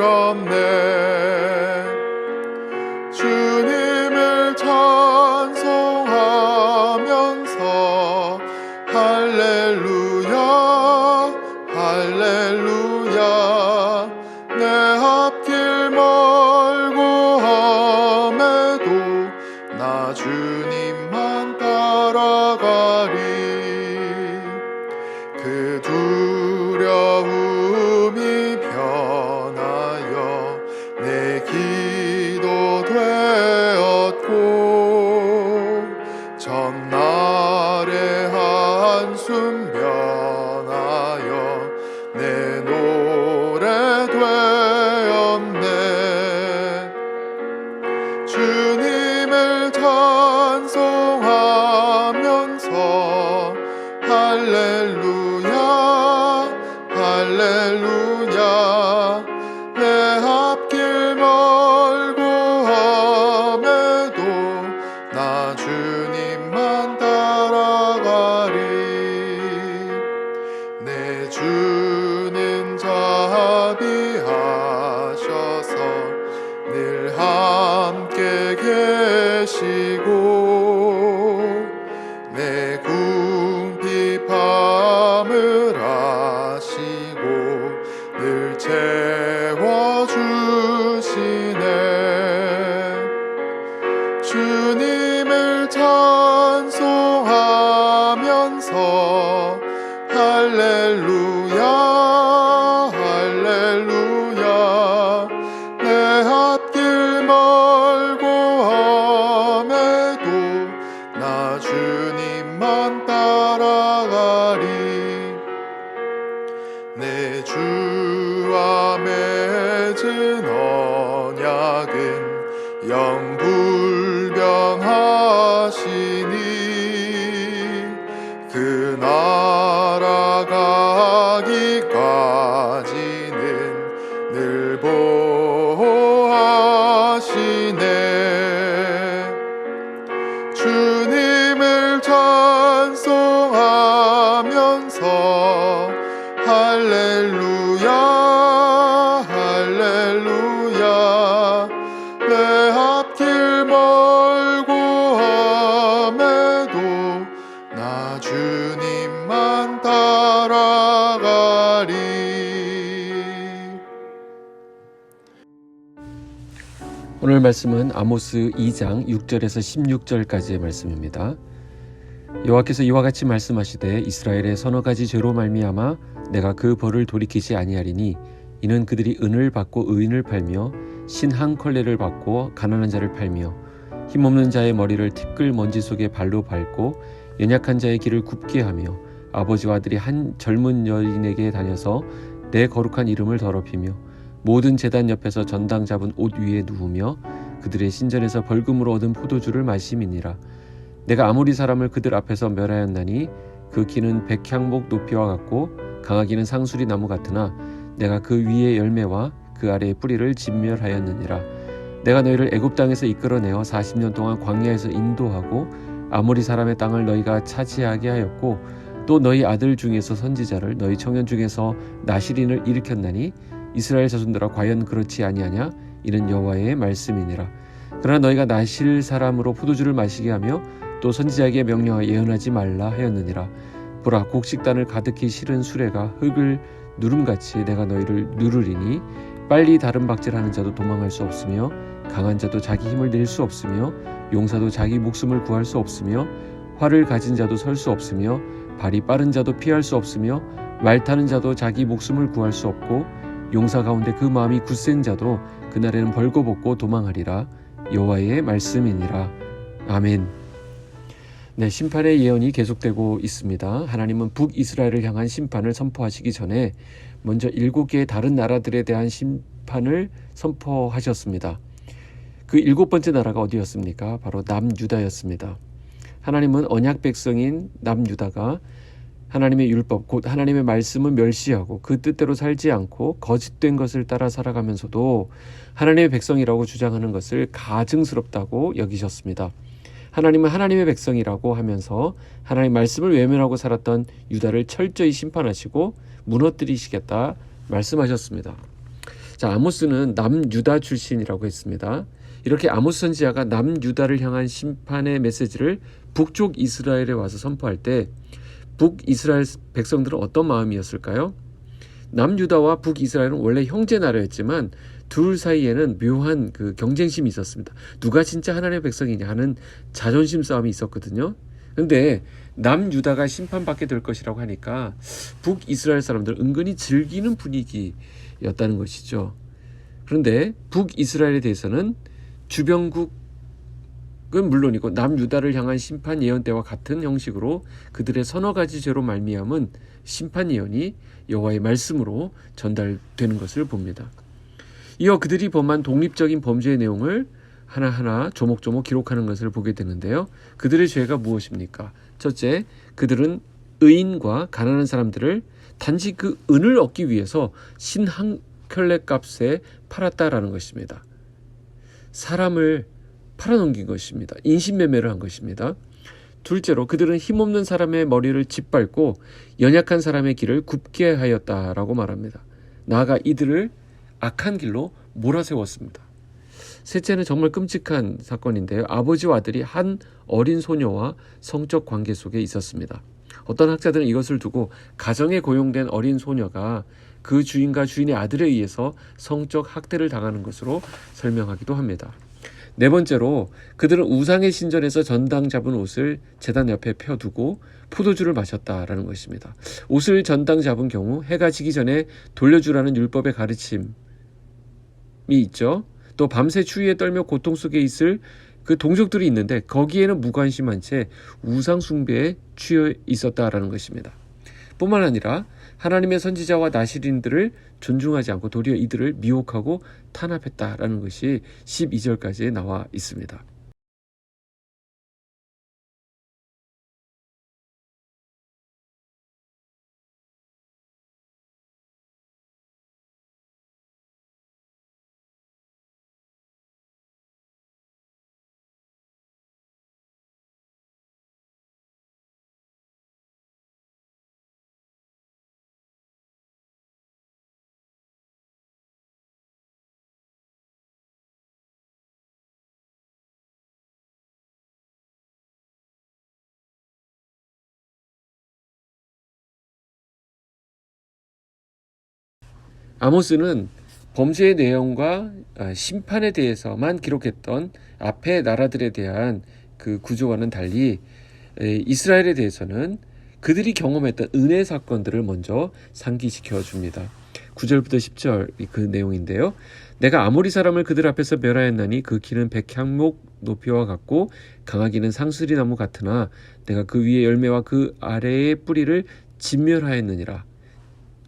부끄럽네. 주님을 찬송하면서 할렐루야 할렐루야. 내 앞길 멀고 험해도 나 주님만 따라가리. 그 두려움이 변하여 내 기도 되었고 전날의 한숨 변하여 내 노래 되었네. 주님을 찬송하면서 할렐루야 할렐루야. 내 앞길 멀고 험해도 나 주님만 따라가리. 내 주는 자비하셔서 늘 함께 계시고 내 궁핍함을 아시고 늘 채워주시네. 주님을 찬송하면서 할렐루야 할렐루야. 내 앞길 멀고 험해도 나 주님만 따라가리. 내 주와 맺은 언약은 영불변하시니 그 나라 가기까지는 늘 보호하시네. 주님을 찬송하면서 할렐루야 할렐루야. 내 앞길 멀고 험해도 나 주님만 따라가리. 오늘 말씀은 아모스 2장 6절에서 16절까지의 말씀입니다. 여호와께서 이와 같이 말씀하시되 이스라엘의 서너 가지 죄로 말미암아 내가 그 벌을 돌이키지 아니하리니 이는 그들이 은을 받고 의인을 팔며 신 한 컬레를 받고 가난한 자를 팔며 힘없는 자의 머리를 티끌 먼지 속에 발로 밟고 연약한 자의 길을 굽게 하며 아버지와 아들이 한 젊은 여인에게 다녀서 내 거룩한 이름을 더럽히며 모든 제단 옆에서 전당 잡은 옷 위에 누우며 그들의 신전에서 벌금으로 얻은 포도주를 마심이니라. 내가 아모리 사람을 그들 앞에서 멸하였나니 그 키는 백향목 높이와 같고 강하기는 상수리 나무 같으나 내가 그 위의 열매와 그 아래의 뿌리를 진멸하였느니라. 내가 너희를 애굽 땅에서 이끌어내어 40년 동안 광야에서 인도하고 아모리 사람의 땅을 너희가 차지하게 하였고 또 너희 아들 중에서 선지자를 너희 청년 중에서 나실인을 일으켰나니 이스라엘 자손들아 과연 그렇지 아니하냐? 이는 여호와의 말씀이니라. 그러나 너희가 나실 사람으로 포도주를 마시게 하며 또 선지자에게 명령하여 예언하지 말라 하였느니라. 보라, 곡식단을 가득히 실은 수레가 흙을 누름같이 내가 너희를 누르리니 빨리 다른 박질하는 자도 도망할 수 없으며 강한 자도 자기 힘을 낼 수 없으며 용사도 자기 목숨을 구할 수 없으며 활을 가진 자도 설 수 없으며 발이 빠른 자도 피할 수 없으며 말 타는 자도 자기 목숨을 구할 수 없고 용사 가운데 그 마음이 굳센 자도 그날에는 벌거벗고 도망하리라. 여호와의 말씀이니라. 아멘. 네, 심판의 예언이 계속되고 있습니다. 하나님은 북이스라엘을 향한 심판을 선포하시기 전에 먼저 7개의 다른 나라들에 대한 심판을 선포하셨습니다. 그 7번째 나라가 어디였습니까? 바로 남유다였습니다. 하나님은 언약 백성인 남유다가 하나님의 율법, 곧 하나님의 말씀을 멸시하고 그 뜻대로 살지 않고 거짓된 것을 따라 살아가면서도 하나님의 백성이라고 주장하는 것을 가증스럽다고 여기셨습니다. 하나님은 하나님의 백성이라고 하면서 하나님의 말씀을 외면하고 살았던 유다를 철저히 심판하시고 무너뜨리시겠다 말씀하셨습니다. 자, 아모스는 남유다 출신이라고 했습니다. 이렇게 아모스 선지자가 남유다를 향한 심판의 메시지를 북쪽 이스라엘에 와서 선포할 때 북이스라엘 백성들은 어떤 마음이었을까요? 남유다와 북이스라엘은 원래 형제 나라였지만 둘 사이에는 묘한 그 경쟁심이 있었습니다. 누가 진짜 하나님의 백성이냐 하는 자존심 싸움이 있었거든요. 근데 남유다가 심판받게 될 것이라고 하니까 북이스라엘 사람들은 은근히 즐기는 분위기였다는 것이죠. 그런데 북이스라엘에 대해서는 주변국은 물론이고 남유다를 향한 심판 예언 때와 같은 형식으로 그들의 서너 가지 죄로 말미암은 심판 예언이 여호와의 말씀으로 전달되는 것을 봅니다. 이어 그들이 범한 독립적인 범죄의 내용을 하나하나 조목조목 기록하는 것을 보게 되는데요. 그들의 죄가 무엇입니까? 첫째, 그들은 의인과 가난한 사람들을 단지 그 은을 얻기 위해서 신 한 켤레 값에 팔았다라는 것입니다. 사람을 팔아넘긴 것입니다. 인신매매를 한 것입니다. 둘째로 그들은 힘없는 사람의 머리를 짓밟고 연약한 사람의 길을 굽게 하였다라고 말합니다. 나아가 이들을 악한 길로 몰아세웠습니다. 셋째는 정말 끔찍한 사건인데요. 아버지와 아들이 한 어린 소녀와 성적 관계 속에 있었습니다. 어떤 학자들은 이것을 두고 가정에 고용된 어린 소녀가 그 주인과 주인의 아들에 의해서 성적 학대를 당하는 것으로 설명하기도 합니다. 네 번째로 그들은 우상의 신전에서 전당 잡은 옷을 제단 옆에 펴두고 포도주를 마셨다라는 것입니다. 옷을 전당 잡은 경우 해가 지기 전에 돌려주라는 율법의 가르침이 있죠. 또 밤새 추위에 떨며 고통 속에 있을 그 동족들이 있는데 거기에는 무관심한 채 우상 숭배에 취해 있었다라는 것입니다. 뿐만 아니라 하나님의 선지자와 나시린들을 존중하지 않고 도리어 이들을 미혹하고 탄압했다라는 것이 12절까지 나와 있습니다. 아모스는 범죄의 내용과 심판에 대해서만 기록했던 앞의 나라들에 대한 그 구조와는 달리 이스라엘에 대해서는 그들이 경험했던 은혜 사건들을 먼저 상기시켜 줍니다. 9절부터 10절 그 내용인데요. 내가 아모리 사람을 그들 앞에서 멸하였나니 그 키는 백향목 높이와 같고 강하기는 상수리 나무 같으나 내가 그 위에 열매와 그 아래의 뿌리를 진멸하였느니라.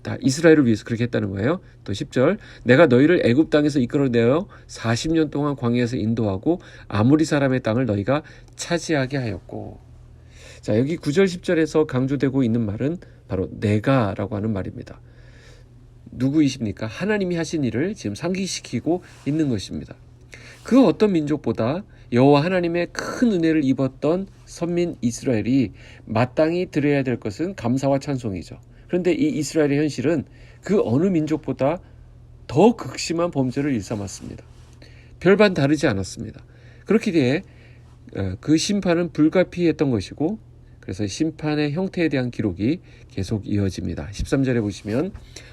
다 이스라엘을 위해서 그렇게 했다는 거예요. 또 10절 내가 너희를 애굽 땅에서 이끌어내어 40년 동안 광야에서 인도하고 아모리 사람의 땅을 너희가 차지하게 하였고. 자, 여기 9절 10절에서 강조되고 있는 말은 바로 내가라고 하는 말입니다. 누구이십니까? 하나님이 하신 일을 지금 상기시키고 있는 것입니다. 그 어떤 민족보다 여호와 하나님의 큰 은혜를 입었던 선민 이스라엘이 마땅히 드려야 될 것은 감사와 찬송이죠. 그런데 이 이스라엘의 현실은 그 어느 민족보다 더 극심한 범죄를 일삼았습니다. 별반 다르지 않았습니다. 그렇기에 그 심판은 불가피했던 것이고 그래서 심판의 형태에 대한 기록이 계속 이어집니다. 13절에 보시면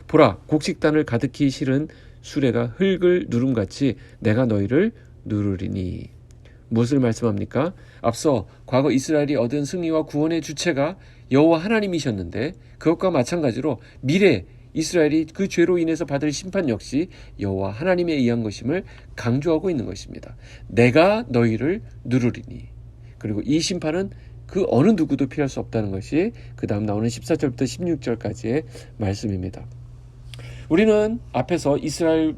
보라 곡식단을 가득히 실은 수레가 흙을 누름같이 내가 너희를 누르리니. 무엇을 말씀합니까? 앞서 과거 이스라엘이 얻은 승리와 구원의 주체가 여호와 하나님이셨는데 그것과 마찬가지로 미래 이스라엘이 그 죄로 인해서 받을 심판 역시 여호와 하나님에 의한 것임을 강조하고 있는 것입니다. 내가 너희를 누르리니. 그리고 이 심판은 그 어느 누구도 피할 수 없다는 것이 그 다음 나오는 14절부터 16절까지의 말씀입니다. 우리는 앞에서 이스라엘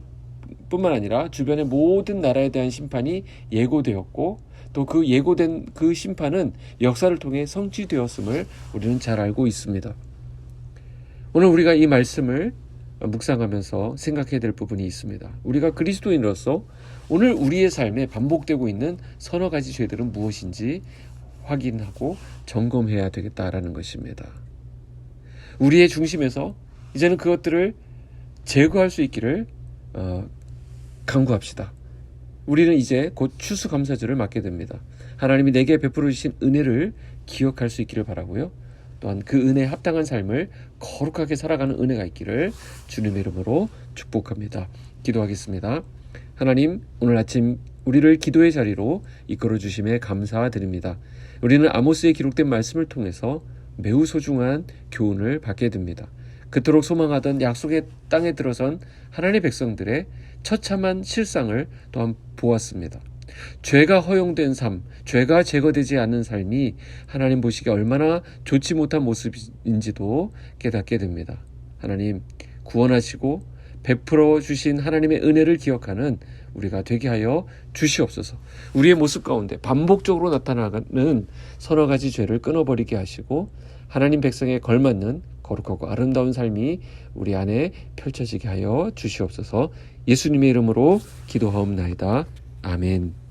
뿐만 아니라 주변의 모든 나라에 대한 심판이 예고되었고 또 그 예고된 그 심판은 역사를 통해 성취되었음을 우리는 잘 알고 있습니다. 오늘 우리가 이 말씀을 묵상하면서 생각해야 될 부분이 있습니다. 우리가 그리스도인으로서 오늘 우리의 삶에 반복되고 있는 서너 가지 죄들은 무엇인지 확인하고 점검해야 되겠다라는 것입니다. 우리의 중심에서 이제는 그것들을 제거할 수 있기를 간구합시다. 우리는 이제 곧 추수감사절을 맞게 됩니다. 하나님이 내게 베풀어 주신 은혜를 기억할 수 있기를 바라고요. 또한 그 은혜에 합당한 삶을 거룩하게 살아가는 은혜가 있기를 주님의 이름으로 축복합니다. 기도하겠습니다. 하나님, 오늘 아침 우리를 기도의 자리로 이끌어 주심에 감사드립니다. 우리는 아모스에 기록된 말씀을 통해서 매우 소중한 교훈을 받게 됩니다. 그토록 소망하던 약속의 땅에 들어선 하나님의 백성들의 처참한 실상을 또한 보았습니다. 죄가 허용된 삶, 죄가 제거되지 않는 삶이 하나님 보시기에 얼마나 좋지 못한 모습인지도 깨닫게 됩니다. 하나님, 구원하시고 베풀어 주신 하나님의 은혜를 기억하는 우리가 되게 하여 주시옵소서. 우리의 모습 가운데 반복적으로 나타나는 서너 가지 죄를 끊어버리게 하시고 하나님 백성에 걸맞는 거룩하고 아름다운 삶이 우리 안에 펼쳐지게 하여 주시옵소서. 예수님의 이름으로 기도하옵나이다. 아멘.